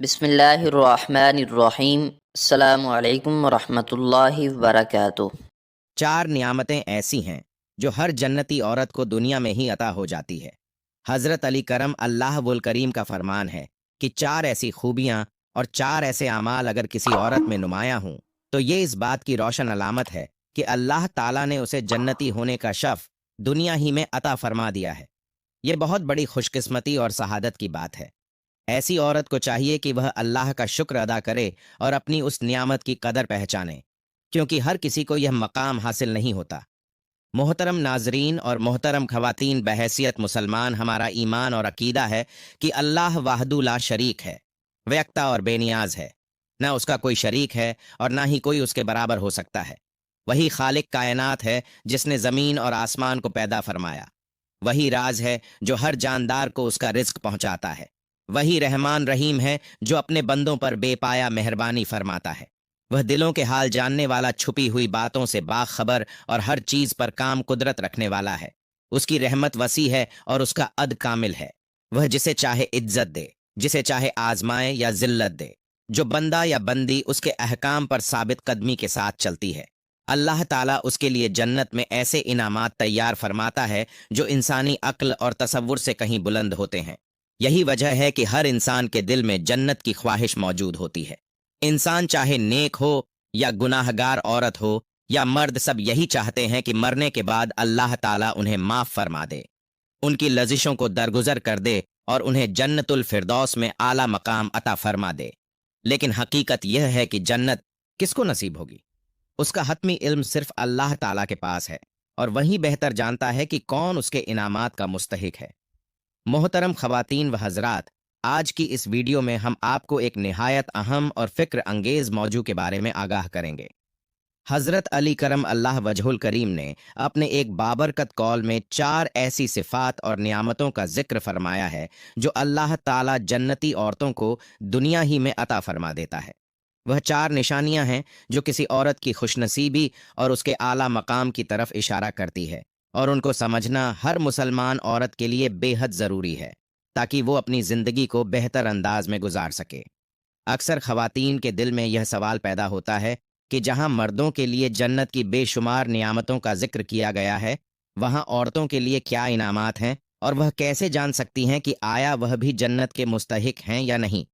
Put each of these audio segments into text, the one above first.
بسم اللہ الرحمن الرحیم۔ السلام علیکم ورحمۃ اللہ وبرکاتہ۔ چار نعمتیں ایسی ہیں جو ہر جنتی عورت کو دنیا میں ہی عطا ہو جاتی ہے۔ حضرت علی کرم اللہ الکریم کا فرمان ہے کہ چار ایسی خوبیاں اور چار ایسے اعمال اگر کسی عورت میں نمایاں ہوں تو یہ اس بات کی روشن علامت ہے کہ اللہ تعالیٰ نے اسے جنتی ہونے کا شرف دنیا ہی میں عطا فرما دیا ہے۔ یہ بہت بڑی خوش قسمتی اور سعادت کی بات ہے۔ ایسی عورت کو چاہیے کہ وہ اللہ کا شکر ادا کرے اور اپنی اس نعمت کی قدر پہچانے، کیونکہ ہر کسی کو یہ مقام حاصل نہیں ہوتا۔ محترم ناظرین اور محترم خواتین، بحیثیت مسلمان ہمارا ایمان اور عقیدہ ہے کہ اللہ وحدہ لا شریک ہے، وہ یکتا اور بے نیاز ہے، نہ اس کا کوئی شریک ہے اور نہ ہی کوئی اس کے برابر ہو سکتا ہے۔ وہی خالق کائنات ہے جس نے زمین اور آسمان کو پیدا فرمایا۔ وہی راز ہے جو ہر جاندار کو اس کا رزق پہنچاتا ہے۔ وہی رحمان رحیم ہے جو اپنے بندوں پر بے پایا مہربانی فرماتا ہے۔ وہ دلوں کے حال جاننے والا، چھپی ہوئی باتوں سے باخبر اور ہر چیز پر کام قدرت رکھنے والا ہے۔ اس کی رحمت وسیع ہے اور اس کا عد کامل ہے۔ وہ جسے چاہے عزت دے، جسے چاہے آزمائے یا ذلت دے۔ جو بندہ یا بندی اس کے احکام پر ثابت قدمی کے ساتھ چلتی ہے، اللہ تعالیٰ اس کے لیے جنت میں ایسے انعامات تیار فرماتا ہے جو انسانی عقل اور تصور سے کہیں بلند ہوتے ہیں۔ یہی وجہ ہے کہ ہر انسان کے دل میں جنت کی خواہش موجود ہوتی ہے۔ انسان چاہے نیک ہو یا گناہ گار عورت ہو یا مرد، سب یہی چاہتے ہیں کہ مرنے کے بعد اللہ تعالیٰ انہیں معاف فرما دے، ان کی لذشوں کو درگزر کر دے اور انہیں جنت الفردوس میں اعلیٰ مقام عطا فرما دے۔ لیکن حقیقت یہ ہے کہ جنت کس کو نصیب ہوگی؟ اس کا حتمی علم صرف اللہ تعالیٰ کے پاس ہے، اور وہی بہتر جانتا ہے کہ کون اس کے انعامات کا مستحق ہے۔ محترم خواتین و حضرات، آج کی اس ویڈیو میں ہم آپ کو ایک نہایت اہم اور فکر انگیز موضوع کے بارے میں آگاہ کریں گے۔ حضرت علی کرم اللہ وجہ الکریم نے اپنے ایک بابرکت قول میں چار ایسی صفات اور نعمتوں کا ذکر فرمایا ہے جو اللہ تعالیٰ جنتی عورتوں کو دنیا ہی میں عطا فرما دیتا ہے۔ وہ چار نشانیاں ہیں جو کسی عورت کی خوش نصیبی اور اس کے اعلیٰ مقام کی طرف اشارہ کرتی ہے، اور ان کو سمجھنا ہر مسلمان عورت کے لیے بے حد ضروری ہے تاکہ وہ اپنی زندگی کو بہتر انداز میں گزار سکے۔ اکثر خواتین کے دل میں یہ سوال پیدا ہوتا ہے کہ جہاں مردوں کے لیے جنت کی بے شمار نعمتوں کا ذکر کیا گیا ہے، وہاں عورتوں کے لیے کیا انعامات ہیں، اور وہ کیسے جان سکتی ہیں کہ آیا وہ بھی جنت کے مستحق ہیں یا نہیں؟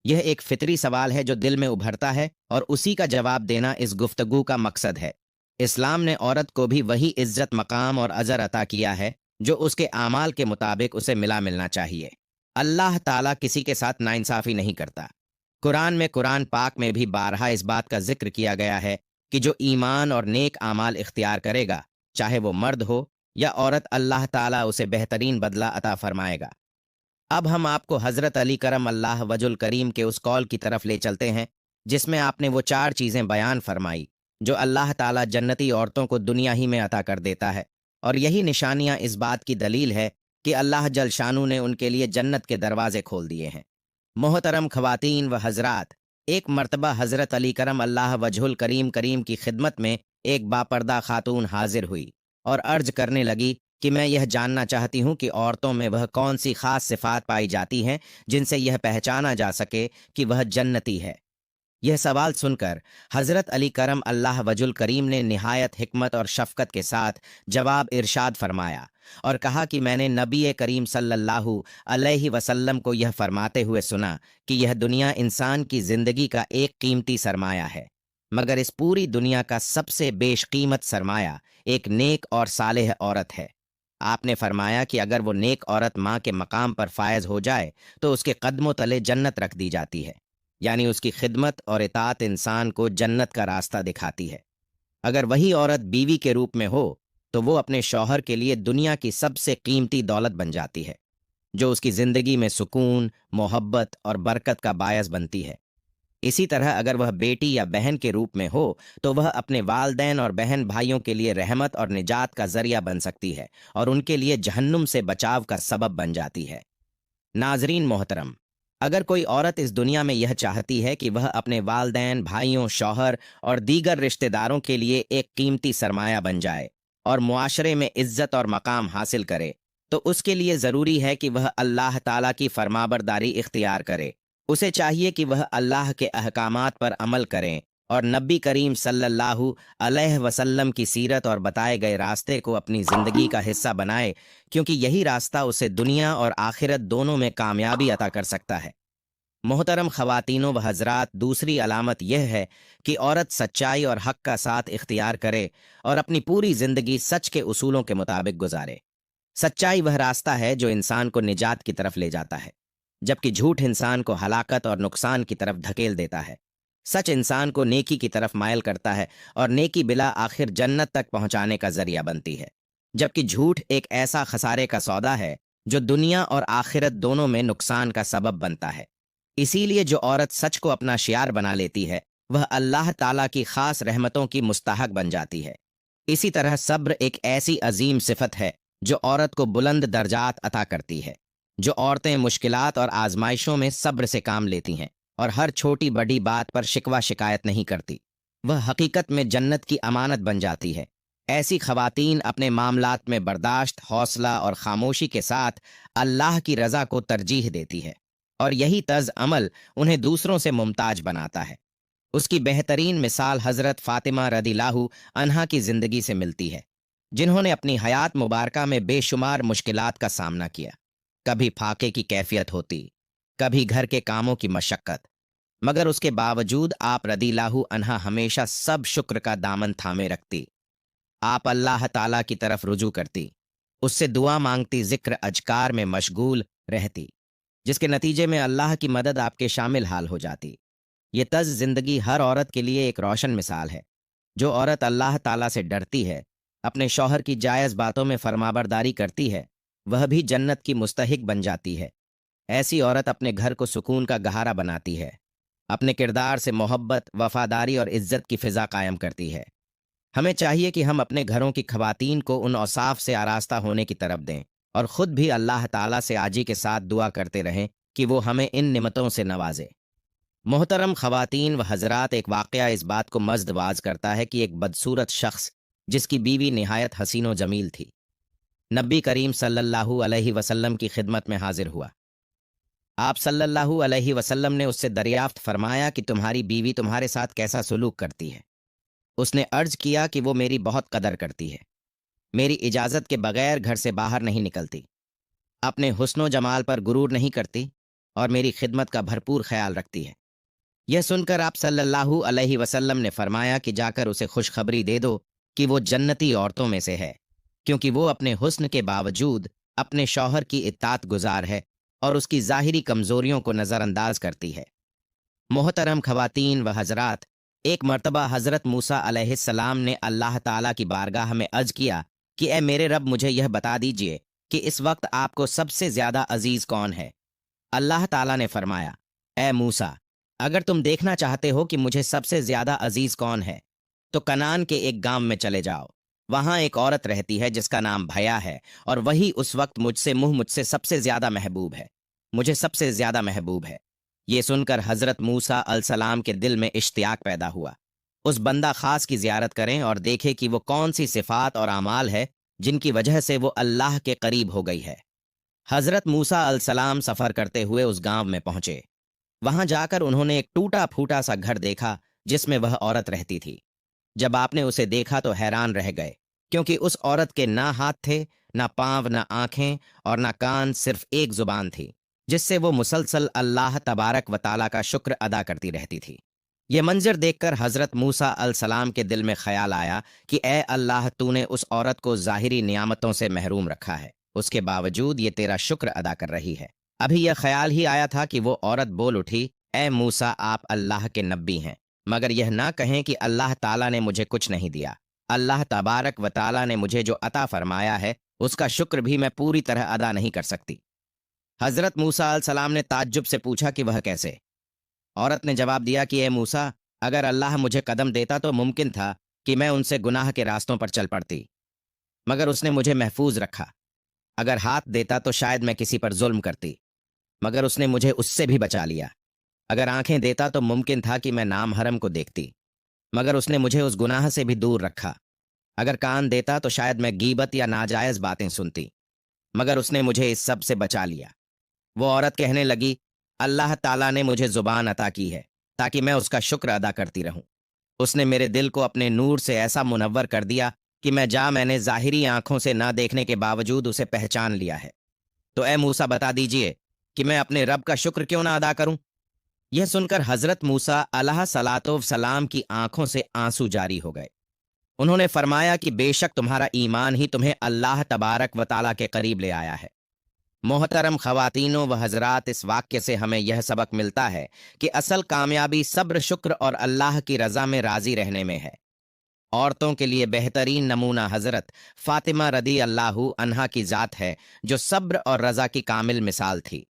یہ ایک فطری سوال ہے جو دل میں ابھرتا ہے، اور اسی کا جواب دینا اس گفتگو کا مقصد ہے۔ اسلام نے عورت کو بھی وہی عزت، مقام اور اجر عطا کیا ہے جو اس کے اعمال کے مطابق اسے ملنا چاہیے۔ اللہ تعالیٰ کسی کے ساتھ ناانصافی نہیں کرتا۔ قرآن پاک میں بھی بارہا اس بات کا ذکر کیا گیا ہے کہ جو ایمان اور نیک اعمال اختیار کرے گا، چاہے وہ مرد ہو یا عورت، اللہ تعالیٰ اسے بہترین بدلہ عطا فرمائے گا۔ اب ہم آپ کو حضرت علی کرم اللہ وجہ الکریم کے اس قول کی طرف لے چلتے ہیں جس میں آپ نے وہ چار چیزیں بیان فرمائی جو اللہ تعالیٰ جنتی عورتوں کو دنیا ہی میں عطا کر دیتا ہے، اور یہی نشانیاں اس بات کی دلیل ہے کہ اللہ جل شانو نے ان کے لیے جنت کے دروازے کھول دیے ہیں۔ محترم خواتین و حضرات، ایک مرتبہ حضرت علی کرم اللہ وجہ الکریم کی خدمت میں ایک باپردہ خاتون حاضر ہوئی اور عرض کرنے لگی کہ میں یہ جاننا چاہتی ہوں کہ عورتوں میں وہ کون سی خاص صفات پائی جاتی ہیں جن سے یہ پہچانا جا سکے کہ وہ جنتی ہے۔ یہ سوال سن کر حضرت علی کرم اللہ وجہ الکریم نے نہایت حکمت اور شفقت کے ساتھ جواب ارشاد فرمایا اور کہا کہ میں نے نبی کریم صلی اللہ علیہ وسلم کو یہ فرماتے ہوئے سنا کہ یہ دنیا انسان کی زندگی کا ایک قیمتی سرمایہ ہے، مگر اس پوری دنیا کا سب سے بیش قیمت سرمایہ ایک نیک اور صالح عورت ہے۔ آپ نے فرمایا کہ اگر وہ نیک عورت ماں کے مقام پر فائز ہو جائے تو اس کے قدموں تلے جنت رکھ دی جاتی ہے، یعنی اس کی خدمت اور اطاعت انسان کو جنت کا راستہ دکھاتی ہے۔ اگر وہی عورت بیوی کے روپ میں ہو تو وہ اپنے شوہر کے لیے دنیا کی سب سے قیمتی دولت بن جاتی ہے، جو اس کی زندگی میں سکون، محبت اور برکت کا باعث بنتی ہے۔ اسی طرح اگر وہ بیٹی یا بہن کے روپ میں ہو تو وہ اپنے والدین اور بہن بھائیوں کے لیے رحمت اور نجات کا ذریعہ بن سکتی ہے اور ان کے لیے جہنم سے بچاو کا سبب بن جاتی ہے۔ ناظرین محترم، اگر کوئی عورت اس دنیا میں یہ چاہتی ہے کہ وہ اپنے والدین، بھائیوں، شوہر اور دیگر رشتہ داروں کے لیے ایک قیمتی سرمایہ بن جائے اور معاشرے میں عزت اور مقام حاصل کرے، تو اس کے لیے ضروری ہے کہ وہ اللہ تعالیٰ کی فرمانبرداری اختیار کرے، उसे चाहिए कि वह अल्लाह के अहकामात पर अमल करें और नबी करीम सल्लल्लाहु अलैहि वसल्लम की सीरत और बताए गए रास्ते को अपनी ज़िंदगी का हिस्सा बनाए, क्योंकि यही रास्ता उसे दुनिया और आखिरत दोनों में कामयाबी अता कर सकता है। मोहतरम ख़वातीनो व हज़रात, दूसरी अलामत यह है कि औरत सच्चाई और हक़ का साथ इख्तियार करे और अपनी पूरी ज़िंदगी सच के उसूलों के मुताबिक गुजारे। सच्चाई वह रास्ता है जो इंसान को निजात की तरफ ले जाता है, जबकि झूठ इंसान को हलाकत और नुकसान की तरफ धकेल देता है। सच इंसान को नेकी की तरफ मायल करता है और नेकी बिला आखिर जन्नत तक पहुंचाने का जरिया बनती है, जबकि झूठ एक ऐसा खसारे का सौदा है जो दुनिया और आखिरत दोनों में नुकसान का सबब बनता है। इसीलिए जो औरत सच को अपना शियार बना लेती है, वह अल्लाह ताला की खास रहमतों की मुस्तहक बन जाती है। इसी तरह सब्र एक ऐसी अजीम सिफत है जो औरत को बुलंद दर्जात अता करती है। जो औरतें मुश्किलात और आजमाइशों में सब्र से काम लेती हैं और हर छोटी बड़ी बात पर शिकवा शिकायत नहीं करती, वह हकीकत में जन्नत की अमानत बन जाती है। ऐसी खवातीन अपने मामलात में बर्दाश्त, हौसला और खामोशी के साथ अल्लाह की रज़ा को तरजीह देती है, और यही तर्ज अमल उन्हें दूसरों से मुमताज बनाता है। उसकी बेहतरीन मिसाल हज़रत फ़ातिमा रदिल्लाहु अन्हा की ज़िंदगी से मिलती है, जिन्होंने अपनी हयात मुबारका में बेशुमार मुश्किलात का सामना किया। कभी फाके की कैफियत होती, कभी घर के कामों की मशक्क़त, मगर उसके बावजूद आप रदिल्लाहु अन्हा हमेशा सब शुक्र का दामन थामे रखती। आप अल्लाह ताला की तरफ रुजू करती, उससे दुआ मांगती, जिक्र अजकार में मशगूल रहती, जिसके नतीजे में अल्लाह की मदद आपके शामिल हाल हो जाती। ये तज जिंदगी हर औरत के लिए एक रोशन मिसाल है। जो औरत अल्लाह ताला से डरती है, अपने शौहर की जायज़ बातों में फरमाबरदारी करती है, वह भी जन्नत की मुस्तहिक बन जाती है। ऐसी औरत अपने घर को सुकून का गहारा बनाती है, अपने किरदार से मोहब्बत, वफादारी और इज्जत की फ़िज़ा कायम करती है। हमें चाहिए कि हम अपने घरों की खवातीन को उन औसाफ से आरास्ता होने की तरफ दें और ख़ुद भी अल्लाह ताला से आजी के साथ दुआ करते रहें कि वो हमें इन निमतों से नवाजे। मोहतरम खवातीन व हजरात, एक वाक़या इस बात को मज़दवाज करता है कि एक बदसूरत शख्स जिसकी बीवी निहायत हसीन व जमील थी, नबी करीम सल्लल्लाहु अलैहि वसल्लम की खिदमत में हाजिर हुआ। आप सल्लल्लाहु अलैहि वसल्लम ने उससे दरियाफ्त फरमाया कि तुम्हारी बीवी तुम्हारे साथ कैसा सलूक करती है। उसने अर्ज किया कि वो मेरी बहुत कदर करती है, मेरी इजाज़त के बगैर घर से बाहर नहीं निकलती, अपने हुस्नो जमाल पर गुरूर नहीं करती और मेरी खिदमत का भरपूर ख्याल रखती है। यह सुनकर आप सल्लल्लाहु अलैहि वसल्लम ने फरमाया कि जाकर उसे खुशखबरी दे दो कि वो जन्नती औरतों में से है, क्योंकि वो अपने हुस्न के बावजूद अपने शौहर की इत्तात गुजार है और उसकी ज़ाहिरी कमज़ोरियों को नज़रअंदाज करती है। मोहतरम खवातीन व हजरात, एक मर्तबा हज़रत मूसा अलैहिस्सलाम ने अल्लाह ताला की बारगाह में अर्ज किया कि ए मेरे रब, मुझे यह बता दीजिए कि इस वक्त आपको सबसे ज़्यादा अजीज़ कौन है। अल्लाह ताला ने फरमाया, ए मूसा, अगर तुम देखना चाहते हो कि मुझे सबसे ज़्यादा अजीज़ कौन है, तो कनान के एक गांव में चले जाओ। वहाँ एक औरत रहती है जिसका नाम भया है, और वही उस वक्त मुझसे सबसे ज़्यादा महबूब है, मुझे सबसे ज़्यादा महबूब है। ये सुनकर हज़रत मूसा अलसलाम के दिल में इश्तियाक पैदा हुआ। उस बंदा खास की ज़ियारत करें और देखें कि वो कौन सी सिफ़ात और आमाल है जिनकी वजह से वो अल्लाह के करीब हो गई है। हज़रत मूसा अलसलाम सफ़र करते हुए उस गांव में पहुँचे। वहां जाकर उन्होंने एक टूटा फूटा सा घर देखा जिसमें वह औरत रहती थी। जब आपने उसे देखा तो हैरान रह गए, क्योंकि उस औरत के ना हाथ थे, ना पांव, ना आंखें और ना कान, सिर्फ एक जुबान थी जिससे वो मुसलसल अल्लाह तबारक व ताला का शुक्र अदा करती रहती थी। ये मंजर देखकर हज़रत मूसा अलसलाम के दिल में ख्याल आया कि ए अल्लाह, तूने उस औरत को ज़ाहिरी नियामतों से महरूम रखा है, उसके बावजूद ये तेरा शुक्र अदा कर रही है। अभी यह ख्याल ही आया था कि वो औरत बोल उठी, ए मूसा, आप अल्लाह के नबी हैं, मगर यह ना कहें कि अल्लाह ताला ने मुझे कुछ नहीं दिया। अल्लाह तबारक व ताला ने मुझे जो अता फरमाया है उसका शुक्र भी मैं पूरी तरह अदा नहीं कर सकती। हज़रत मूसा अलैहिस्सलाम ने ताज्जुब से पूछा कि वह कैसे? औरत ने जवाब दिया कि ए मूसा, अगर अल्लाह मुझे कदम देता तो मुमकिन था कि मैं उनसे गुनाह के रास्तों पर चल पड़ती, मगर उसने मुझे महफूज रखा। अगर हाथ देता तो शायद मैं किसी पर जुल्म करती, मगर उसने मुझे उससे भी बचा लिया। अगर आंखें देता तो मुमकिन था कि मैं नाम हरम को देखती, मगर उसने मुझे उस गुनाह से भी दूर रखा। अगर कान देता तो शायद मैं गीबत या नाजायज़ बातें सुनती, मगर उसने मुझे इस सब से बचा लिया। वो औरत कहने लगी, अल्लाह ताला ने मुझे जुबान अता की है ताकि मैं उसका शुक्र अदा करती रहूं। उसने मेरे दिल को अपने नूर से ऐसा मुनव्वर कर दिया कि मैंने ज़ाहिरी आंखों से ना देखने के बावजूद उसे पहचान लिया है। तो ए मूसा, बता दीजिए कि मैं अपने रब का शुक्र क्यों ना अदा करूं? यह सुनकर हजरत मूसा अलैहि सलातो सलाम की आंखों से आंसू जारी हो गए। उन्होंने फरमाया कि बेशक तुम्हारा ईमान ही तुम्हें अल्लाह तबारक व ताला के करीब ले आया है। मोहतरम ख़वातीनो व हजरात, इस वाक्य से हमें यह सबक मिलता है कि असल कामयाबी सब्र, शुक्र और अल्लाह की रज़ा में राज़ी रहने में है। औरतों के लिए बेहतरीन नमूना हजरत फातिमा रदी अल्लाहु अन्हा की ज़ात है, जो सब्र और रज़ा की कामिल मिसाल थी।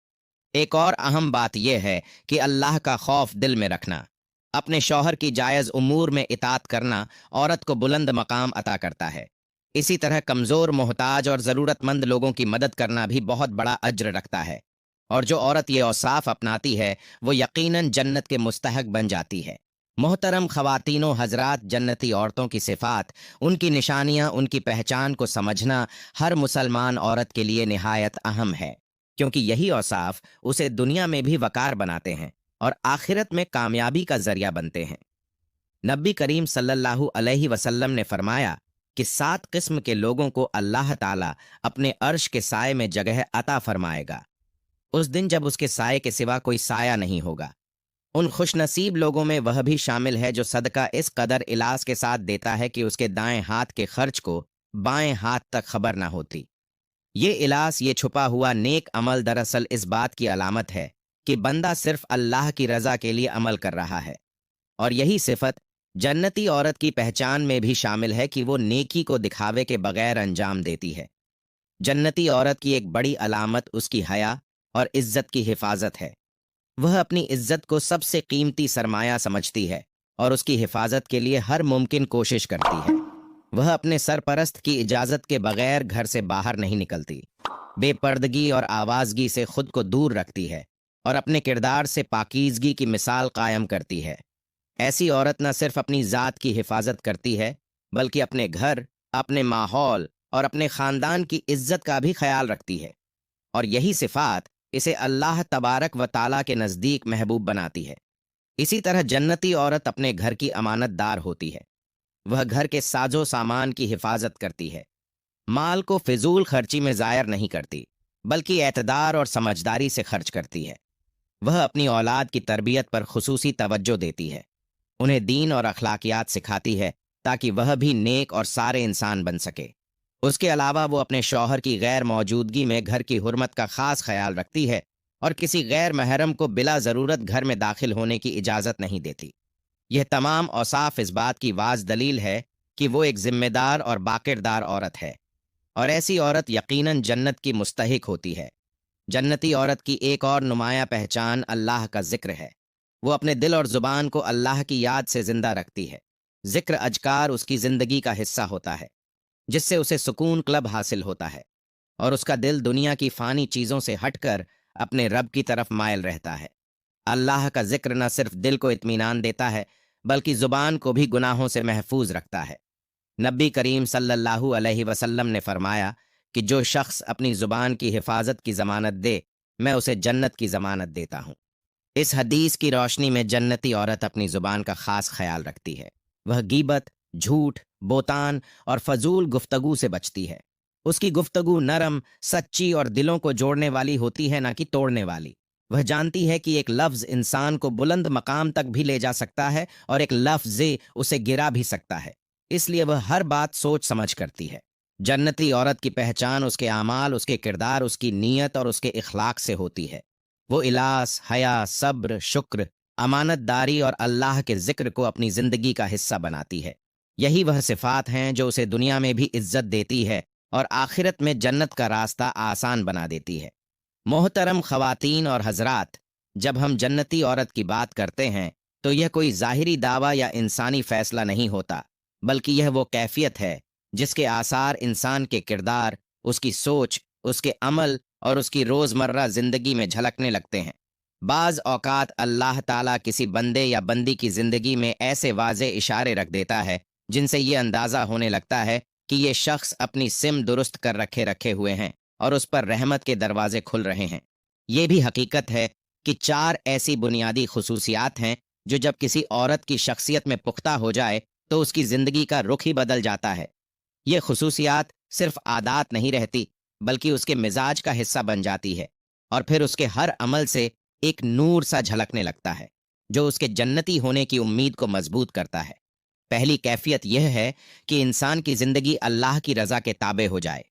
एक और अहम बात यह है कि अल्लाह का खौफ दिल में रखना, अपने शौहर की जायज़ उमूर में इताअत करना औरत को बुलंद मकाम अता करता है। इसी तरह कमज़ोर, मोहताज और ज़रूरतमंद लोगों की मदद करना भी बहुत बड़ा अज्र रखता है। और जो औरत ये औसाफ अपनाती है वो यकीनन जन्नत के मुस्तहक बन जाती है। मोहतरम ख़वातीनो हजरात, जन्नती औरतों की सिफ़ात, उनकी निशानियाँ, उनकी पहचान को समझना हर मुसलमान औरत के लिए निहायत अहम है, क्योंकि यही औसाफ उसे दुनिया में भी वकार बनाते हैं और आखिरत में कामयाबी का जरिया बनते हैं। नबी करीम सल्लल्लाहु अलैहि वसल्लम ने फरमाया कि 7 किस्म के लोगों को अल्लाह ताला अपने अर्श के साए में जगह अता फरमाएगा, उस दिन जब उसके साए के सिवा कोई साया नहीं होगा। उन खुशनसीब लोगों में वह भी शामिल है जो सदका इस कदर इलास के साथ देता है कि उसके दाएं हाथ के खर्च को बाएं हाथ तक खबर ना होती। ये इलास, ये छुपा हुआ नेक अमल दरअसल इस बात की अलामत है कि बंदा सिर्फ अल्लाह की रज़ा के लिए अमल कर रहा है। और यही सिफत जन्नती औरत की पहचान में भी शामिल है कि वो नेकी को दिखावे के बगैर अंजाम देती है। जन्नती औरत की एक बड़ी अलामत उसकी हया और इज्जत की हिफाजत है। वह अपनी इज्जत को सबसे कीमती सरमाया समझती है और उसकी हिफाजत के लिए हर मुमकिन कोशिश करती है। वह अपने सरपरस्त की इजाज़त के बगैर घर से बाहर नहीं निकलती, बेपर्दगी और आवाज़गी से खुद को दूर रखती है और अपने किरदार से पाकीज़गी की मिसाल कायम करती है। ऐसी औरत न सिर्फ अपनी ज़ात की हिफाजत करती है, बल्कि अपने घर, अपने माहौल और अपने ख़ानदान की इज्जत का भी ख्याल रखती है। और यही सिफ़ात इसे अल्लाह तबारक व ताला के नज़दीक महबूब बनाती है। इसी तरह जन्नती औरत अपने घर की अमानतदार होती है। वह घर के साजो सामान की हिफाजत करती है, माल को फिजूल खर्ची में ज़ायर नहीं करती, बल्कि एतदार और समझदारी से खर्च करती है। वह अपनी औलाद की तरबियत पर खुसूसी तवज्जो देती है, उन्हें दीन और अखलाकियात सिखाती है ताकि वह भी नेक और सारे इंसान बन सके। उसके अलावा वो अपने शौहर की गैर मौजूदगी में घर की हुर्मत का खास ख्याल रखती है और किसी गैर महरम को बिला ज़रूरत घर में दाखिल होने की इजाज़त नहीं देती। यह तमाम औसाफ इस बात की वाज़ दलील है कि वो एक जिम्मेदार और बाकिरदार औरत है, और ऐसी औरत यकीनन जन्नत की मुस्तहिक होती है। जन्नती औरत की एक और नुमाया पहचान अल्लाह का जिक्र है। वो अपने दिल और ज़ुबान को अल्लाह की याद से ज़िंदा रखती है। जिक्र अजकार उसकी ज़िंदगी का हिस्सा होता है, जिससे उसे सुकून क्लब हासिल होता है और उसका दिल दुनिया की फ़ानी चीज़ों से हटकर अपने रब की तरफ मायल रहता है। अल्लाह का जिक्र न सिर्फ दिल को इत्मीनान देता है, बल्कि ज़ुबान को भी गुनाहों से महफूज रखता है। नबी करीम सल्लल्लाहु अलैहि वसल्लम ने फरमाया कि जो शख्स अपनी ज़ुबान की हिफाजत की ज़मानत दे, मैं उसे जन्नत की ज़मानत देता हूँ। इस हदीस की रोशनी में जन्नती औरत अपनी ज़ुबान का ख़ास ख्याल रखती है। वह गीबत, झूठ, बोतान और फजूल गुफ्तगू से बचती है। उसकी गुफ्तगू नरम, सच्ची और दिलों को जोड़ने वाली होती है, ना कि तोड़ने वाली। वह जानती है कि एक लफ्ज़ इंसान को बुलंद मकाम तक भी ले जा सकता है और एक लफ्ज़ उसे गिरा भी सकता है, इसलिए वह हर बात सोच समझ करती है। जन्नती औरत की पहचान उसके आमाल, उसके किरदार, उसकी नीयत और उसके इखलाक से होती है। वो इलास, हया, सब्र, शुक्र, अमानतदारी और अल्लाह के जिक्र को अपनी ज़िंदगी का हिस्सा बनाती है। यही वह सिफ़ात हैं जो उसे दुनिया में भी इज्जत देती है और आखिरत में जन्नत का रास्ता आसान बना देती है। मोहतरम ख़वातीन और हजरात, जब हम जन्नती औरत की बात करते हैं तो यह कोई ज़ाहिरी दावा या इंसानी फ़ैसला नहीं होता, बल्कि यह वो कैफियत है जिसके आसार इंसान के किरदार, उसकी सोच, उसके अमल और उसकी रोज़मर्रा ज़िंदगी में झलकने लगते हैं। बाज़ औक़ात अल्लाह ताला किसी बंदे या बंदी की ज़िंदगी में ऐसे वाज़े इशारे रख देता है जिनसे ये अंदाज़ा होने लगता है कि ये शख्स अपनी सिम दुरुस्त कर रखे हुए हैं और उस पर रहमत के दरवाजे खुल रहे हैं। ये भी हकीकत है کہ 4 ایسی بنیادی خصوصیات ہیں جو جب کسی عورت کی شخصیت میں پختہ ہو جائے تو اس کی زندگی کا رخ ہی بدل جاتا ہے۔ یہ خصوصیات صرف عادات نہیں رہتی بلکہ اس کے مزاج کا حصہ بن جاتی ہے، اور پھر اس کے ہر عمل سے ایک نور سا جھلکنے لگتا ہے جو اس کے جنتی ہونے کی امید کو مضبوط کرتا ہے۔ پہلی کیفیت یہ ہے کہ انسان کی زندگی اللہ کی رضا کے تابع ہو جائے،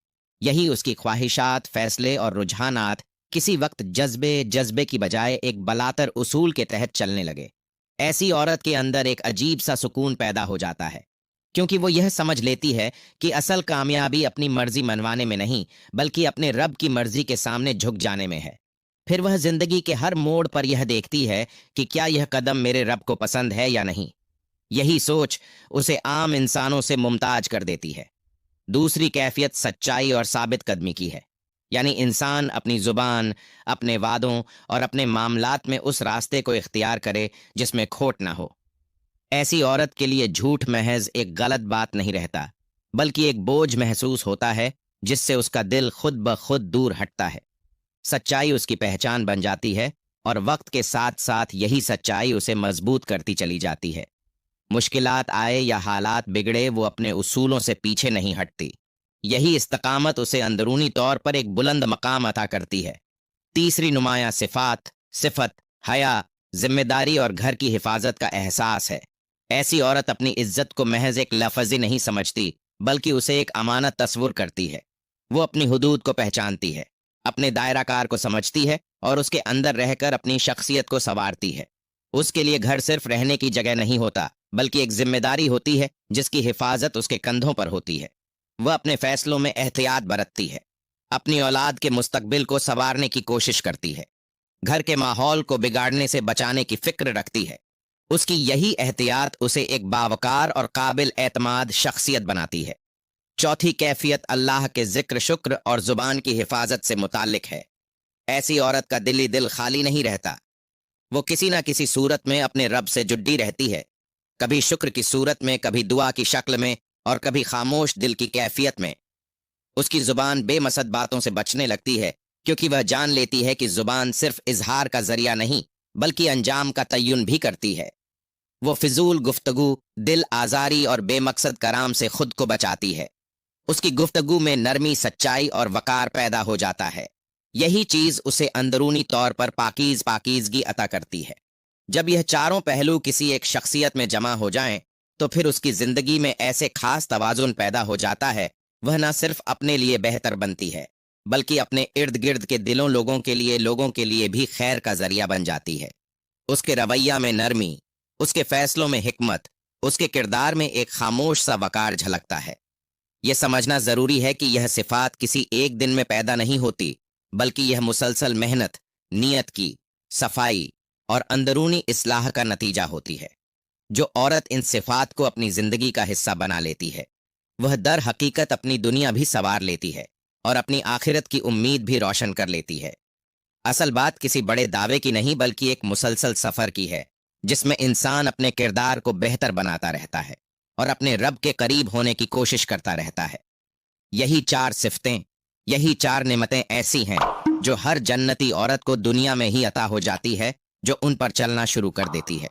یہی اس کی خواہشات، فیصلے اور رجحانات کسی وقت جذبے کی بجائے ایک بالاتر اصول کے تحت چلنے لگے۔ ایسی عورت کے اندر ایک عجیب سا سکون پیدا ہو جاتا ہے، کیونکہ وہ یہ سمجھ لیتی ہے کہ اصل کامیابی اپنی مرضی منوانے میں نہیں بلکہ اپنے رب کی مرضی کے سامنے جھک جانے میں ہے۔ پھر وہ زندگی کے ہر موڑ پر یہ دیکھتی ہے کہ کیا یہ قدم میرے رب کو پسند ہے یا نہیں۔ یہی سوچ اسے عام انسانوں سے ممتاز کر دیتی ہے۔ دوسری کیفیت سچائی اور ثابت قدمی کی ہے، یعنی انسان اپنی زبان، اپنے وعدوں اور اپنے معاملات میں اس راستے کو اختیار کرے جس میں کھوٹ نہ ہو۔ ایسی عورت کے لیے جھوٹ محض ایک غلط بات نہیں رہتا بلکہ ایک بوجھ محسوس ہوتا ہے جس سے اس کا دل خود بخود دور ہٹتا ہے۔ سچائی اس کی پہچان بن جاتی ہے اور وقت کے ساتھ ساتھ یہی سچائی اسے مضبوط کرتی چلی جاتی ہے۔ مشکلات آئے یا حالات بگڑے، وہ اپنے اصولوں سے پیچھے نہیں ہٹتی۔ یہی استقامت اسے اندرونی طور پر ایک بلند مقام عطا کرتی ہے۔ تیسری نمایاں صفت حیا، ذمہ داری اور گھر کی حفاظت کا احساس ہے۔ ایسی عورت اپنی عزت کو محض ایک لفظ ہی نہیں سمجھتی بلکہ اسے ایک امانت تصور کرتی ہے۔ وہ اپنی حدود کو پہچانتی ہے، اپنے دائرہ کار کو سمجھتی ہے اور اس کے اندر رہ کر اپنی شخصیت کو سنوارتی ہے۔ اس کے لیے گھر صرف رہنے کی جگہ نہیں ہوتا بلکہ ایک ذمہ داری ہوتی ہے جس کی حفاظت اس کے کندھوں پر ہوتی ہے۔ وہ اپنے فیصلوں میں احتیاط برتتی ہے، اپنی اولاد کے مستقبل کو سنوارنے کی کوشش کرتی ہے، گھر کے ماحول کو بگاڑنے سے بچانے کی فکر رکھتی ہے۔ اس کی یہی احتیاط اسے ایک باوقار اور قابل اعتماد شخصیت بناتی ہے۔ چوتھی کیفیت اللہ کے ذکر، شکر اور زبان کی حفاظت سے متعلق ہے۔ ایسی عورت کا دل خالی نہیں رہتا، وہ کسی نہ کسی صورت میں اپنے رب سے جڑی رہتی ہے، کبھی شکر کی صورت میں، کبھی دعا کی شکل میں اور کبھی خاموش دل کی کیفیت میں۔ اس کی زبان بے مقصد باتوں سے بچنے لگتی ہے کیونکہ وہ جان لیتی ہے کہ زبان صرف اظہار کا ذریعہ نہیں بلکہ انجام کا تعین بھی کرتی ہے۔ وہ فضول گفتگو، دل آزاری اور بے مقصد کلام سے خود کو بچاتی ہے۔ اس کی گفتگو میں نرمی، سچائی اور وقار پیدا ہو جاتا ہے۔ یہی چیز اسے اندرونی طور پر پاکیزگی عطا کرتی ہے۔ جب یہ چاروں پہلو کسی ایک شخصیت میں جمع ہو جائیں تو پھر اس کی زندگی میں ایسے خاص توازن پیدا ہو جاتا ہے، وہ نہ صرف اپنے لیے بہتر بنتی ہے بلکہ اپنے ارد گرد کے لوگوں کے لیے بھی خیر کا ذریعہ بن جاتی ہے۔ اس کے رویہ میں نرمی، اس کے فیصلوں میں حکمت، اس کے کردار میں ایک خاموش سا وقار جھلکتا ہے۔ یہ سمجھنا ضروری ہے کہ یہ صفات کسی ایک دن میں پیدا نہیں ہوتی بلکہ یہ مسلسل محنت، نیت کی صفائی اور اندرونی اصلاح کا نتیجہ ہوتی ہے۔ جو عورت ان صفات کو اپنی زندگی کا حصہ بنا لیتی ہے، وہ در حقیقت اپنی دنیا بھی سنوار لیتی ہے اور اپنی آخرت کی امید بھی روشن کر لیتی ہے۔ اصل بات کسی بڑے دعوے کی نہیں بلکہ ایک مسلسل سفر کی ہے جس میں انسان اپنے کردار کو بہتر بناتا رہتا ہے اور اپنے رب کے قریب ہونے کی کوشش کرتا رہتا ہے۔ یہی 4 صفتیں، یہی 4 نعمتیں ایسی ہیں جو ہر جنتی عورت کو دنیا میں ہی عطا ہو جاتی ہے جو ان پر چلنا شروع کر دیتی ہے۔